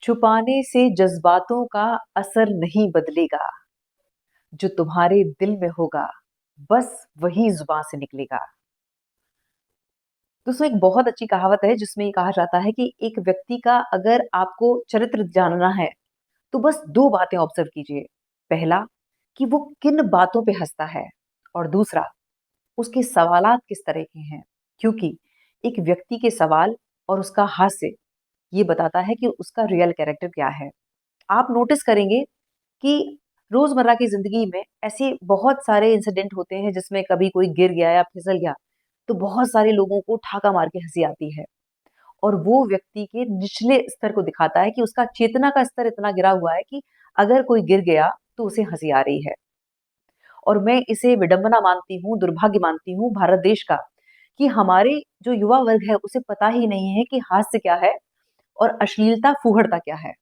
छुपाने से जज़्बातों का असर नहीं बदलेगा, जो तुम्हारे दिल में होगा, बस वही ज़ुबान से निकलेगा। दोस्तों एक बहुत अच्छी कहावत है जिसमें ये कहा जाता है कि एक व्यक्ति का अगर आपको चरित्र जानना है, तो बस 2 बातें ऑब्ज़र्व कीजिए। पहला, कि वो किन बातों पे हँसता है और दूसरा, उसके सवालात किस तरह के हैं। क्योंकि एक व्यक्ति के सवाल और उसका हास्य ये बताता है कि उसका रियल कैरेक्टर क्या है। आप नोटिस करेंगे कि रोज़मर्रा की ज़िंदगी में ऐसे बहुत सारे इंसिडेंट होते हैं जिसमें कभी कोई गिर गया या फिसल गया, तो बहुत सारे लोगों को ठाका मार के हँसी आती है और वो व्यक्ति के निचले स्तर को दिखाता है कि उसका चेतना का स्तर इतना गिरा हुआ है कि अगर कोई गिर गया, तो उसे हँसी आ रही है। और मैं इसे विडंबना मानती हूँ, दुर्भाग्य मानती हूँ भारत देश का, कि हमारे जो युवा वर्ग है उसे पता ही नहीं है कि हास्य क्या है और अश्लीलता, फूहड़ता क्या है।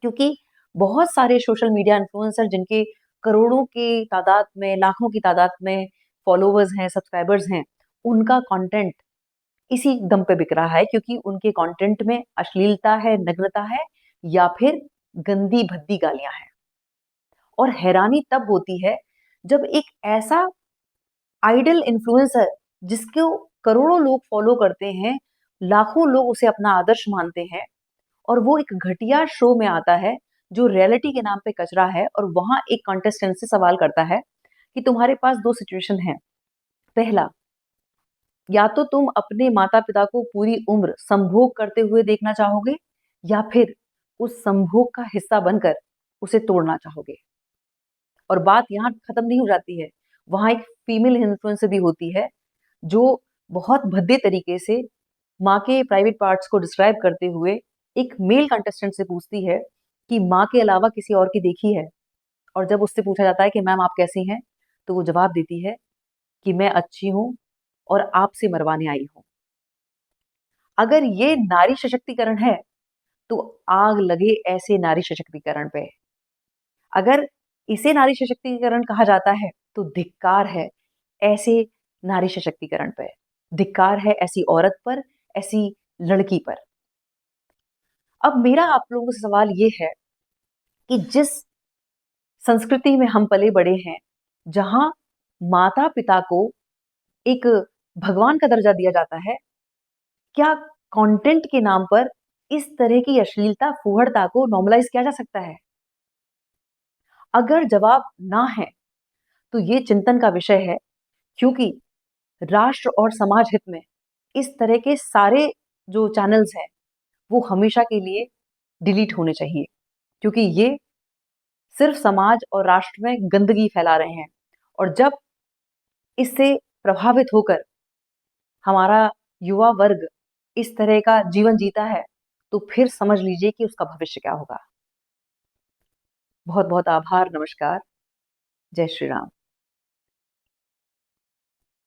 क्योंकि बहुत सारे सोशल मीडिया इन्फ्लुएंसर जिनके करोड़ों की तादाद में, लाखों की तादाद में फॉलोवर्स हैं, सब्सक्राइबर्स हैं, उनका कंटेंट इसी दम पे बिक रहा है क्योंकि उनके कंटेंट में अश्लीलता है, नग्नता है या फिर गंदी-भद्दी गालियाँ हैं। और हैरानी तब होती है जब एक ऐसा आइडल इन्फ्लुएंसर जिसको करोड़ों लोग फॉलो करते हैं, लाखों लोग उसे अपना आदर्श मानते हैं और वो एक घटिया शो में आता है, जो रियलिटी के नाम पे कचरा है और वहाँ एक कंटेस्टेंट से सवाल करता है कि तुम्हारे पास 2 सिचुएशन हैं। पहला, या तो तुम अपने माता-पिता को पूरी उम्र संभोग करते हुए देखना चाहोगे या फिर उस संभोग का हिस्सा बनकर उसे तोड़ना चाहोगे। और बात यहाँ खत्म नहीं हो जाती है। वहाँ एक फीमेल इन्फ्लुएंसर भी होती है, जो बहुत भद्दे तरीके से माँ के प्राइवेट पार्ट्स को डिस्क्राइब करते हुए एक मेल कंटेस्टेंट से पूछती है कि माँ के अलावा किसी और की देखी है? और जब उससे पूछा जाता है कि मैम आप कैसी हैं? तो वो जवाब देती है कि मैं अच्छी हूँ और आपसे मरवाने आई हूँ। अगर ये नारी सशक्तिकरण है, तो आग लगे ऐसे नारी सशक्तिकरण पे। अगर इसे नारी सशक्तिकरण कहा जाता है, तो धिक्कार है ऐसे नारी सशक्तिकरण पे। धिक्कार है ऐसी औरत पर, ऐसी लड़की पर। अब मेरा आप लोगों से सवाल ये है कि जिस संस्कृति में हम पले-बड़े हैं, जहाँ माता-पिता को एक भगवान का दर्जा दिया जाता है, क्या कंटेंट के नाम पर इस तरह की अश्लीलता, फूहड़ता को नॉर्मलाइज़ किया जा सकता है? अगर जवाब ना है, तो ये चिंतन का विषय है क्योंकि राष्ट्र और समाज हित में इस तरह के सारे जो चैनल्स हैं, वो हमेशा के लिए डिलीट होने चाहिए क्योंकि ये सिर्फ समाज और राष्ट्र में गंदगी फैला रहे हैं और जब इससे प्रभावित होकर हमारा युवा वर्ग इस तरह का जीवन जीता है, तो फिर समझ लीजिए कि उसका भविष्य क्या होगा। बहुत-बहुत आभार, नमस्कार, जय श्री राम।